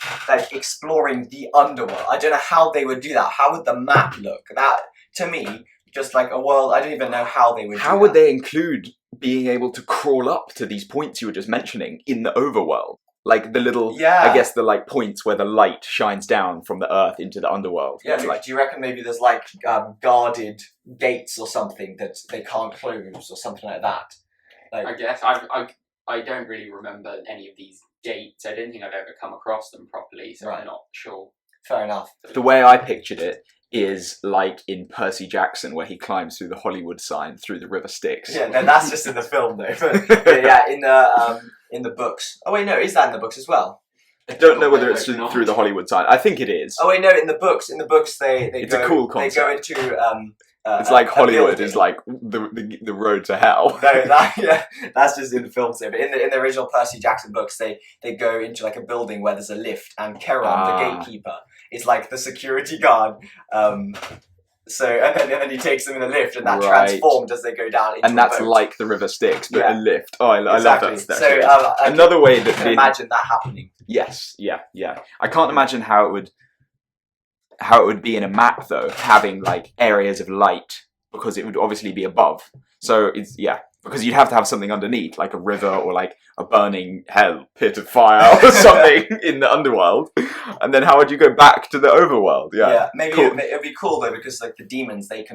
exploring the underworld. I don't know how they would do that. How would the map look? That, to me, just like a world, I don't even know how they would do that. How would they include being able to crawl up to these points you were just mentioning in the overworld? Like the little, I guess the points where the light shines down from the earth into the underworld. Yeah, do you reckon maybe there's guarded gates or something that they can't close or something like that? I guess I don't really remember any of these gates. I don't think I've ever come across them properly, so I'm not sure. Fair enough. The way I pictured it is like in Percy Jackson, where he climbs through the Hollywood sign through the river Styx. Yeah, no, that's just in the film though. But yeah, in the books. Oh wait, no, is that in the books as well? I don't know whether it's through the Hollywood sign. I think it is. Oh wait, no, in the books they It's go, a cool concept. They go into it's like Hollywood building. is like the road to hell. No, that's just in the film. So, but in the original Percy Jackson books, they go into like a building where there's a lift, and Charon, the gatekeeper, is like the security guard. So and then he takes them in the lift, and that transformed as they go down. Into and that's a boat. like the river Styx, but a lift. Oh, I love Exactly. that. So another way that you can imagine that happening. Yes, yeah. I can't imagine how it would be in a map though, having like areas of light, because it would obviously be above. So it's because you'd have to have something underneath, like a river or like a burning hell pit of fire or something in the underworld. And then how would you go back to the overworld? Yeah, maybe cool. it'd be cool though, because like the demons, they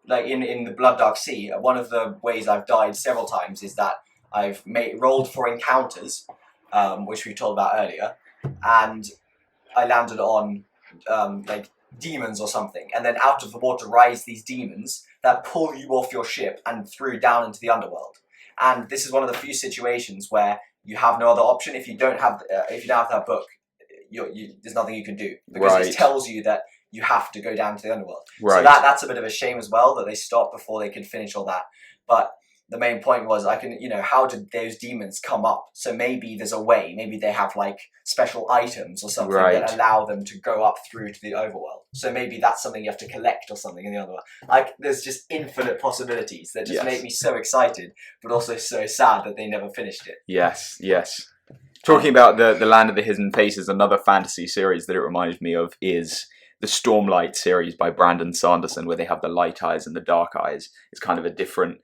like in the Blood Dark Sea. One of the ways I've died several times is that I've rolled for encounters, which we talked about earlier, and I landed on like demons or something, and then out of the water rise these demons that pull you off your ship and through down into the underworld. And this is one of the few situations where you have no other option. If you don't have that book, there's nothing you can do, because it tells you that you have to go down to the underworld. Right. So that's a bit of a shame as well, that they stopped before they could finish all that. But the main point was, how did those demons come up? So maybe there's a way. Maybe they have like special items or something that allow them to go up through to the overworld. So maybe that's something you have to collect or something in the underworld. Like, there's just infinite possibilities that just make me so excited, but also so sad that they never finished it. Yes. Talking about the Land of the Hidden Faces, another fantasy series that it reminded me of is the Stormlight series by Brandon Sanderson, where they have the light eyes and the dark eyes. It's kind of a different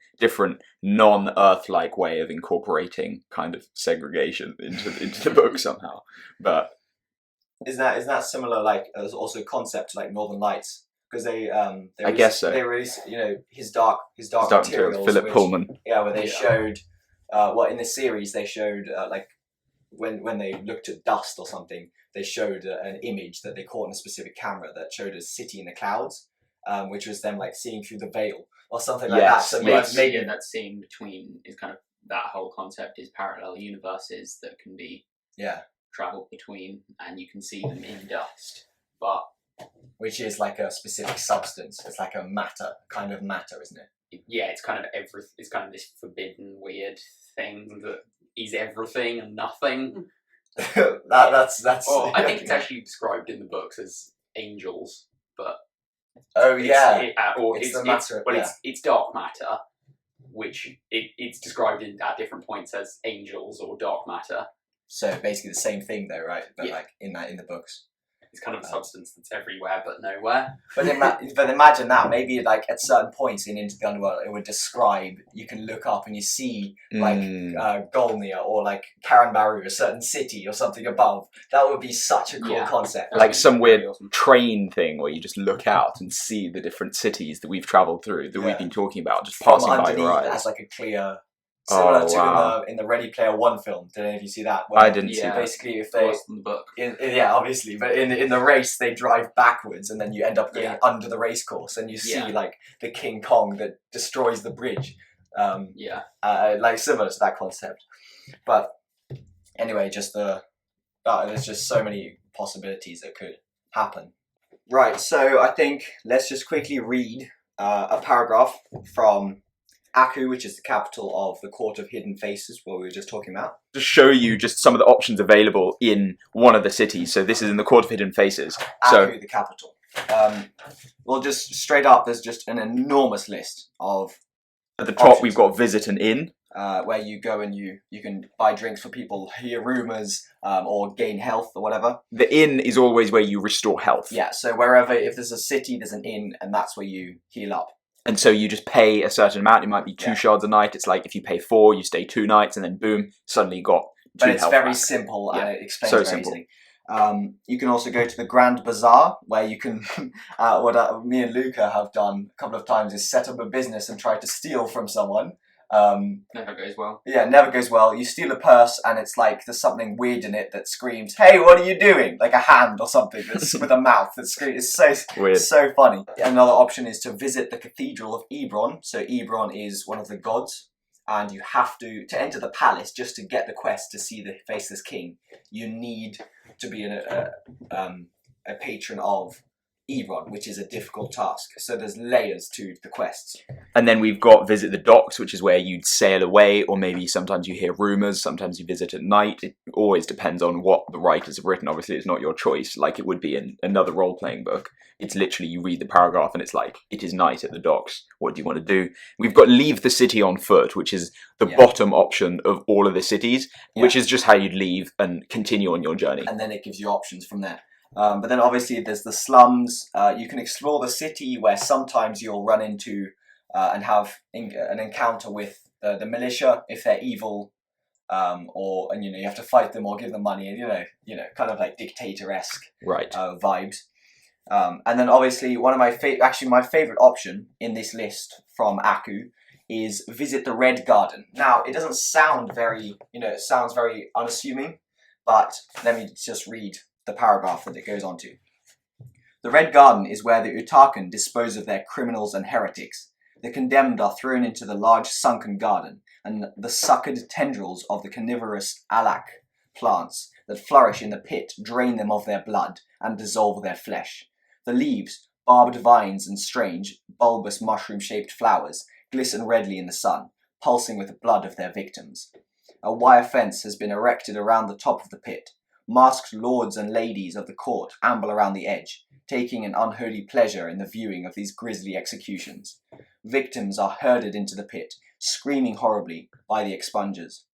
non-Earth-like way of incorporating kind of segregation into the book somehow. But is that similar? Like, as also concept to like Northern Lights, because I guess so. They released his dark materials, Philip Pullman. Yeah, where they showed in the series they showed like when they looked at dust or something, they showed an image that they caught in a specific camera that showed a city in the clouds, which was them like seeing through the veil or something like that. So maybe that scene between is kind of, that whole concept is parallel universes that can be traveled between, and you can see them in dust, but which is like a specific substance. It's like a kind of matter, isn't it? It's kind of it's kind of this forbidden weird thing that is everything and nothing. that's Well, I think it's actually described in the books as angels, but it's dark matter, which it's described at different points as angels or dark matter. So basically the same thing though, right? But like in the books. It's kind of a substance that's everywhere but nowhere. But imagine that, maybe like at certain points in Into the Underworld, it would describe, you can look up and you see like Golnia or like Karanbaru, a certain city or something above. That would be such a cool concept. Like some weird train thing where you just look out and see the different cities that we've travelled through, that we've been talking about, just passing by your eyes. It has like a clear... Similar to in the Ready Player One film. Did any of you see that? I didn't see that. Basically, if they in the book, obviously, but in the race they drive backwards, and then you end up going under the race course, and you see like the King Kong that destroys the bridge. Like similar to that concept. But anyway, there's just so many possibilities that could happen. Right. So I think let's just quickly read a paragraph from Aku, which is the capital of the Court of Hidden Faces, what we were just talking about. To show you just some of the options available in one of the cities. So this is in the Court of Hidden Faces. Aku, the capital. Well, just straight up, there's just an enormous list of... At the top, we've got Visit an Inn. Where you go and you can buy drinks for people, hear rumours, or gain health or whatever. The inn is always where you restore health. Yeah, so wherever, if there's a city, there's an inn, and that's where you heal up. And so you just pay a certain amount. It might be 2 shards a night. It's like if you pay 4, you stay 2 nights, and then boom, suddenly you got 2 But it's health very back. simple, and it explains So very simple. easily. You can also go to the Grand Bazaar, where you can, me and Luca have done a couple of times, is set up a business and try to steal from someone. Never goes well. Yeah, it never goes well. You steal a purse and it's like there's something weird in it that screams, "Hey, what are you doing?" Like a hand or something that's with a mouth that screams. It's so Weird. so funny. Another option is to visit the Cathedral of Ebron. So Ebron is one of the gods, and you have to enter the palace just to get the quest to see the Faceless King. You need to be a patron of Ebron, which is a difficult task. So there's layers to the quests. And then we've got visit the docks, which is where you'd sail away, or maybe sometimes you hear rumours, sometimes you visit at night. It always depends on what the writers have written. Obviously, it's not your choice, like it would be in another role-playing book. It's literally, you read the paragraph and it's like, it is night at the docks. What do you want to do? We've got leave the city on foot, which is the bottom option of all of the cities, which is just how you'd leave and continue on your journey. And then it gives you options from there. But then obviously there's the slums. You can explore the city, where sometimes you'll run into and have an encounter with the militia if they're evil, and you have to fight them or give them money, and kind of like dictator-esque vibes. And then obviously one of my my favorite option in this list from Aku is visit the Red Garden. Now it doesn't sound very, it sounds very unassuming, but let me just read the paragraph that it goes on to. The Red Garden is where the Utakan dispose of their criminals and heretics. The condemned are thrown into the large sunken garden, and the suckered tendrils of the carnivorous alak plants that flourish in the pit drain them of their blood and dissolve their flesh. The leaves, barbed vines and strange, bulbous mushroom-shaped flowers glisten redly in the sun, pulsing with the blood of their victims. A wire fence has been erected around the top of the pit. Masked lords and ladies of the court amble around the edge, taking an unholy pleasure in the viewing of these grisly executions. Victims are herded into the pit, screaming horribly by the expungers.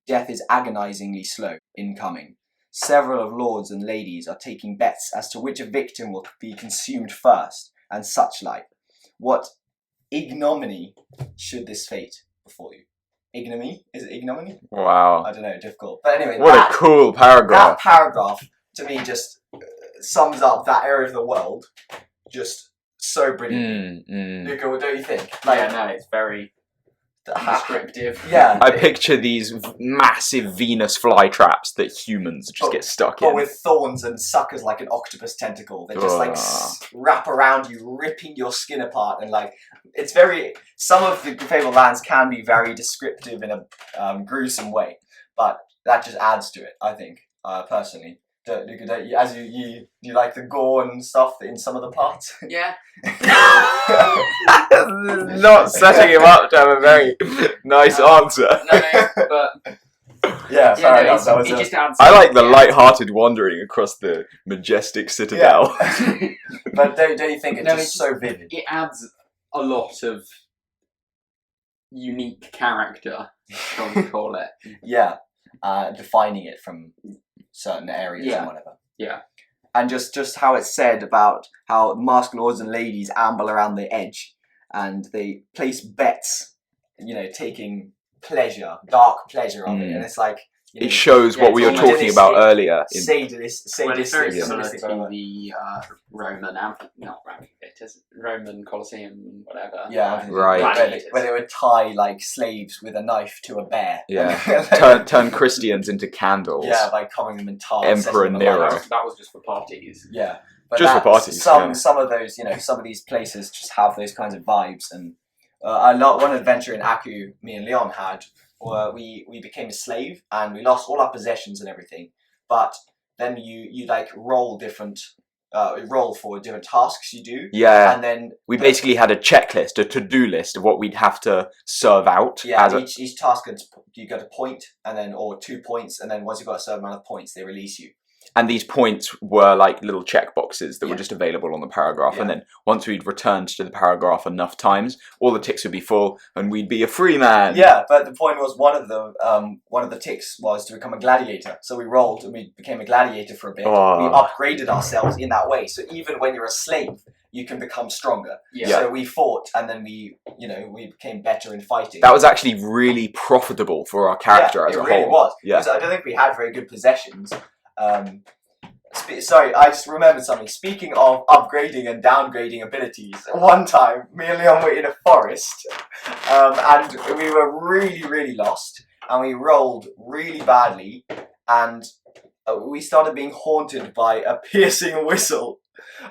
Death is agonizingly slow in coming. Several of lords and ladies are taking bets as to which victim will be consumed first, and such like. What ignominy should this fate befall you? Ignominy? Is it ignominy? Wow. I don't know, difficult. But anyway, what a cool paragraph. That paragraph, to me, just sums up that area of the world just so brilliantly. Luca, what don't you think? It's very descriptive. Yeah. I picture these massive Venus flytraps that humans just get stuck in. But with thorns and suckers like an octopus tentacle. They just wrap around you, ripping your skin apart. And it's very... Some of the Fabled Lands can be very descriptive in a gruesome way. But that just adds to it, I think, personally. Luca, you like the gore and stuff in some of the parts? Yeah. Not setting him up to have a very nice answer. No, but... Yeah, fair enough. It just adds... I like the light-hearted wandering across the majestic citadel. Yeah. But don't you think it's just so vivid? It adds a lot of unique character, shall we call it. Yeah, defining it from certain areas and whatever. Yeah. And just how it's said about how masked lords and ladies amble around the edge and they place bets, taking dark pleasure of it. And it's like... it shows what we were talking about earlier. Well, it's very similar to the Roman Colosseum, whatever. Yeah, right. Where they would tie slaves with a knife to a bear. Yeah, turn Christians into candles. Yeah, by covering them in tar. Emperor Nero. That was just for parties. Yeah, but just for parties. Some of those, some of these places just have those kinds of vibes. And one adventure in Aku, me and Leon had. We became a slave and we lost all our possessions and everything, but then you roll for different tasks you do. Yeah, and then we basically had a checklist, a to-do list of what we'd have to serve out. Yeah, each task you get a point or 2 points, and then once you've got a certain amount of points, they release you. And these points were like little checkboxes that were just available on the paragraph. Yeah. And then once we'd returned to the paragraph enough times, all the ticks would be full and we'd be a free man. Yeah, but the point was one of the ticks was to become a gladiator. So we rolled and we became a gladiator for a bit. Oh. We upgraded ourselves in that way. So even when you're a slave, you can become stronger. Yeah. So we fought and then we became better in fighting. That was actually really profitable for our character as a whole. It really was. Yeah. Because I don't think we had very good possessions. Sorry, I just remembered something. Speaking of upgrading and downgrading abilities, one time me and Leon were in a forest, and we were really, really lost, and we rolled really badly, and we started being haunted by a piercing whistle.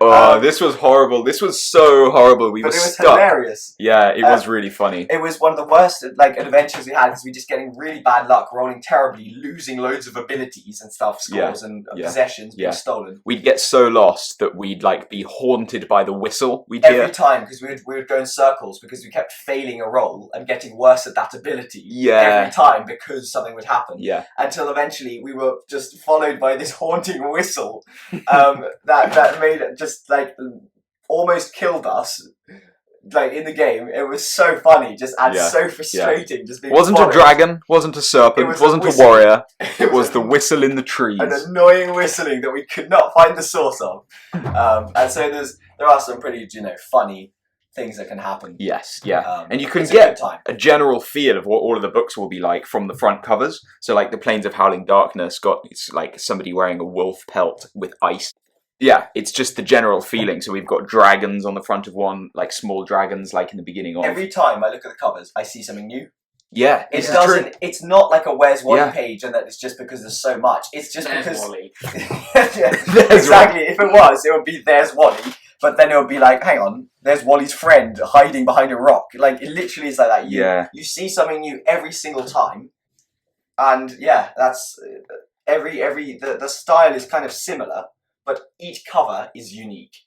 Oh, this was horrible. This was so horrible. We were But it was stuck. hilarious. Yeah, it was really funny. It was one of the worst adventures we had because we just getting really bad luck, rolling terribly, losing loads of abilities and stuff, scores and possessions being stolen. We'd get so lost that we'd be haunted by the whistle. We'd every hear time because we would go in circles because we kept failing a roll and getting worse at that ability every time because something would happen. Yeah. Until eventually we were just followed by this haunting whistle that made it just almost killed us. In the game, it was so funny, so frustrating. Just being wasn't followed. A dragon, wasn't a serpent, wasn't a warrior. It was the whistle in the trees. An annoying whistling that we could not find the source of. And so there are some pretty funny things that can happen. Yes, yeah, and you can it's get a general feel of what all of the books will be like from the front covers. So the Plains of Howling Darkness it's like somebody wearing a wolf pelt with ice. Yeah, it's just the general feeling. So we've got dragons on the front of one, small dragons, in the beginning of. Every time I look at the covers, I see something new. Yeah, it doesn't. True. It's not like a Where's Wally page, and that it's just because there's so much. It's just because. Wally. Exactly. If it was, it would be There's Wally, but then it would be hang on, there's Wally's friend hiding behind a rock. It literally is like that. You see something new every single time, and that's the style is kind of similar. But each cover is unique.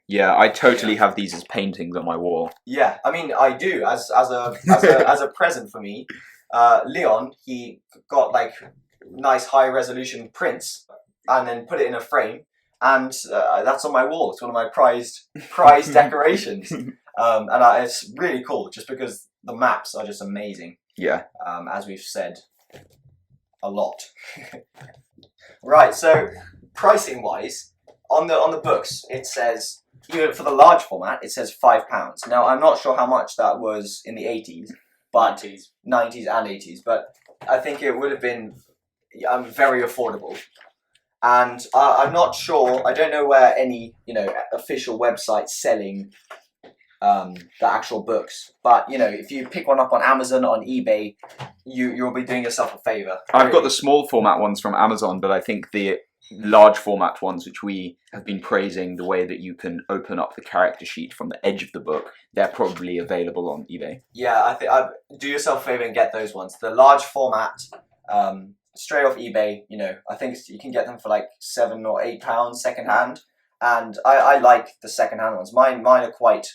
Yeah, I totally have these as paintings on my wall. Yeah, I mean, I do as a present for me. Leon, he got nice high resolution prints and then put it in a frame, and that's on my wall. It's one of my prized decorations, and it's really cool just because the maps are just amazing. Yeah, as we've said a lot. Right, so pricing wise. On the books, it says, even for the large format, it says £5. Now, I'm not sure how much that was in the 80s, but 90s and 80s, but I think it would have been very affordable. And I'm not sure, I don't know where any, official website selling the actual books, but if you pick one up on Amazon, on eBay, you'll be doing yourself a favour. I've got the small format ones from Amazon, but I think the large format ones, which we have been praising, the way that you can open up the character sheet from the edge of the book, they're probably available on eBay. Yeah, I think do yourself a favour and get those ones. The large format, straight off eBay, I think you can get them for £7 or £8 second hand, and I like the second hand ones. Mine are quite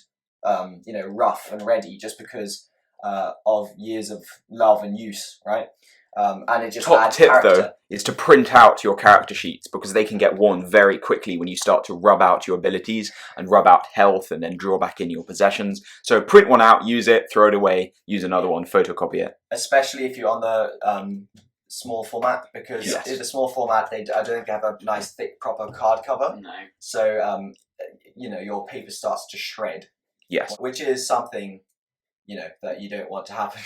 rough and ready just because of years of love and use, right? And it just Top tip character. Though is to print out your character sheets because they can get worn very quickly when you start to rub out your abilities and rub out health and then draw back in your possessions. So print one out, use it, throw it away, use another one, photocopy it. Especially if you're on the small format, because in the small format I don't think they have a nice thick proper card cover. No. So your paper starts to shred. Yes. Which is something that you don't want to happen.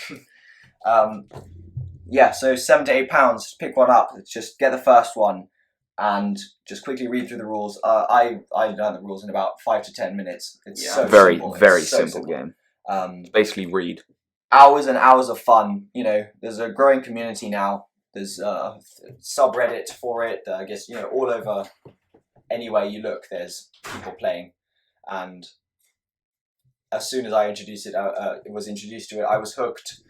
So £7 to £8, pick one up. Just get the first one and just quickly read through the rules. I learned the rules in about 5 to 10 minutes. It's so very simple. Very so simple game. Basically read. Hours and hours of fun. There's a growing community now. There's a subreddit for it. I guess all over. Anywhere you look, there's people playing, and as soon as I was introduced to it, I was hooked.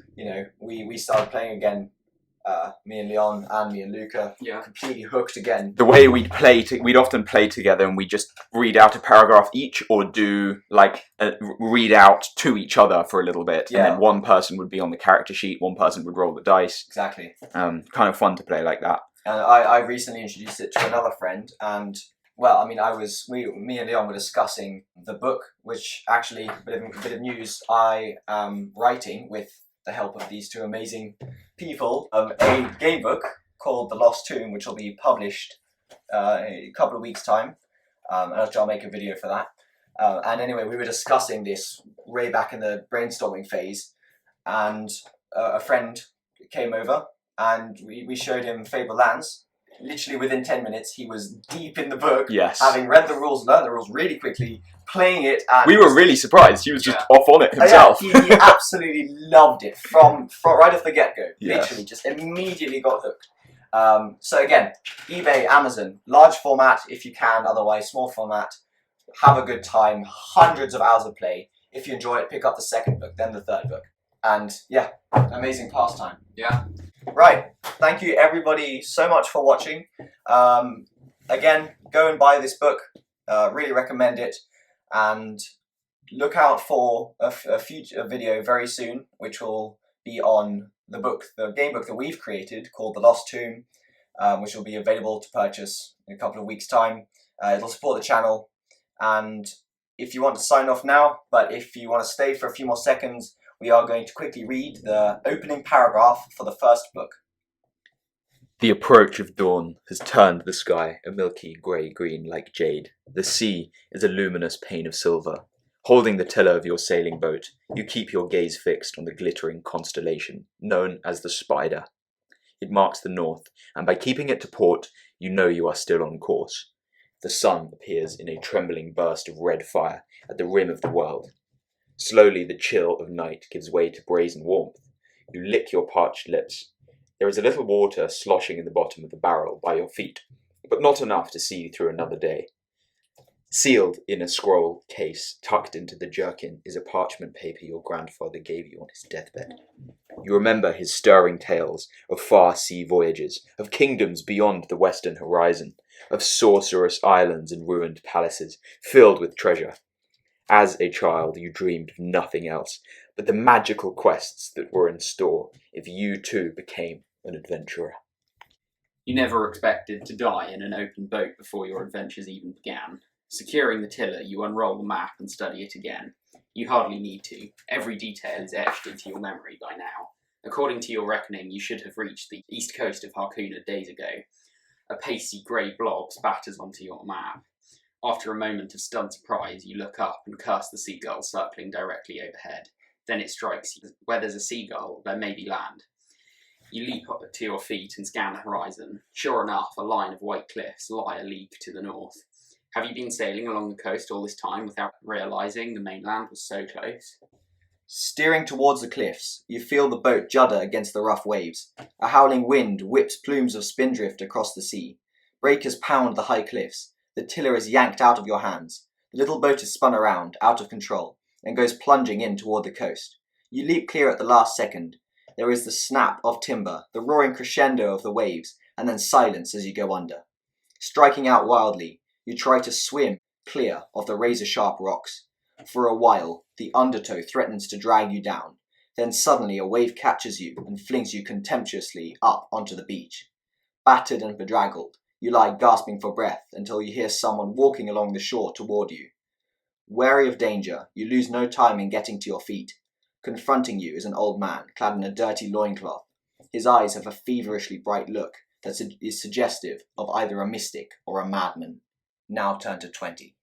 We started playing again. Me and Leon and me and Luca, completely hooked again. The way we'd often play together, and we just read out a paragraph each, or do read out to each other for a little bit, and then one person would be on the character sheet, one person would roll the dice. Exactly. Kind of fun to play like that. And I recently introduced it to another friend, and me and Leon were discussing the book, which actually, bit of news, I am writing with the help of these two amazing people, a game book called The Lost Tomb, which will be published in a couple of weeks' time, and I'll make a video for that. And anyway, we were discussing this way back in the brainstorming phase, and a friend came over, and we showed him Fabled Lands. literally within 10 minutes, he was deep in the book, Yes. having read the rules, learned the rules really quickly, playing it. And we were really surprised. He was just off on it himself. Yeah, he absolutely loved it from right off the get-go. Yes. Literally, just immediately got hooked. So again, eBay, Amazon, large format if you can, otherwise small format. Have a good time, hundreds of hours of play. If you enjoy it, pick up the second book, then the third book. And yeah, amazing pastime. Yeah. Right, thank you everybody so much for watching. Again, go and buy this book, really recommend it, and look out for a future video very soon, which will be on the game book that we've created called The Lost Tomb, which will be available to purchase in a couple of weeks' time. It'll support the channel, and if you want to sign off now, but if you want to stay for a few more seconds, we are going to quickly read the opening paragraph for the first book. The approach of dawn has turned the sky a milky grey-green like jade. The sea is a luminous pane of silver. Holding the tiller of your sailing boat, you keep your gaze fixed on the glittering constellation, known as the Spider. It marks the north, and by keeping it to port, you know you are still on course. The sun appears in a trembling burst of red fire at the rim of the world. Slowly the chill of night gives way to brazen warmth. You lick your parched lips. There is a little water sloshing in the bottom of the barrel by your feet, but not enough to see you through another day. Sealed in a scroll case tucked into the jerkin is a parchment paper your grandfather gave you on his deathbed. You remember his stirring tales of far sea voyages, of kingdoms beyond the western horizon, of sorcerous islands and ruined palaces filled with treasure. As a child, you dreamed of nothing else but the magical quests that were in store if you too became an adventurer. You never expected to die in an open boat before your adventures even began. Securing the tiller, you unroll the map and study it again. You hardly need to. Every detail is etched into your memory by now. According to your reckoning, you should have reached the east coast of Harkoona days ago. A pasty grey blob spatters onto your map. After a moment of stunned surprise, you look up and curse the seagull circling directly overhead. Then it strikes you. Where there's a seagull, there may be land. You leap up to your feet and scan the horizon. Sure enough, a line of white cliffs lie a league to the north. Have you been sailing along the coast all this time without realising the mainland was so close? Steering towards the cliffs, you feel the boat judder against the rough waves. A howling wind whips plumes of spindrift across the sea. Breakers pound the high cliffs. The tiller is yanked out of your hands. The little boat is spun around, out of control, and goes plunging in toward the coast. You leap clear at the last second. There is the snap of timber, the roaring crescendo of the waves, and then silence as you go under. Striking out wildly, you try to swim clear of the razor-sharp rocks. For a while, the undertow threatens to drag you down. Then suddenly a wave catches you and flings you contemptuously up onto the beach. Battered and bedraggled, you lie gasping for breath until you hear someone walking along the shore toward you. Wary of danger, you lose no time in getting to your feet. Confronting you is an old man clad in a dirty loincloth. His eyes have a feverishly bright look that is suggestive of either a mystic or a madman. Now turn to 20.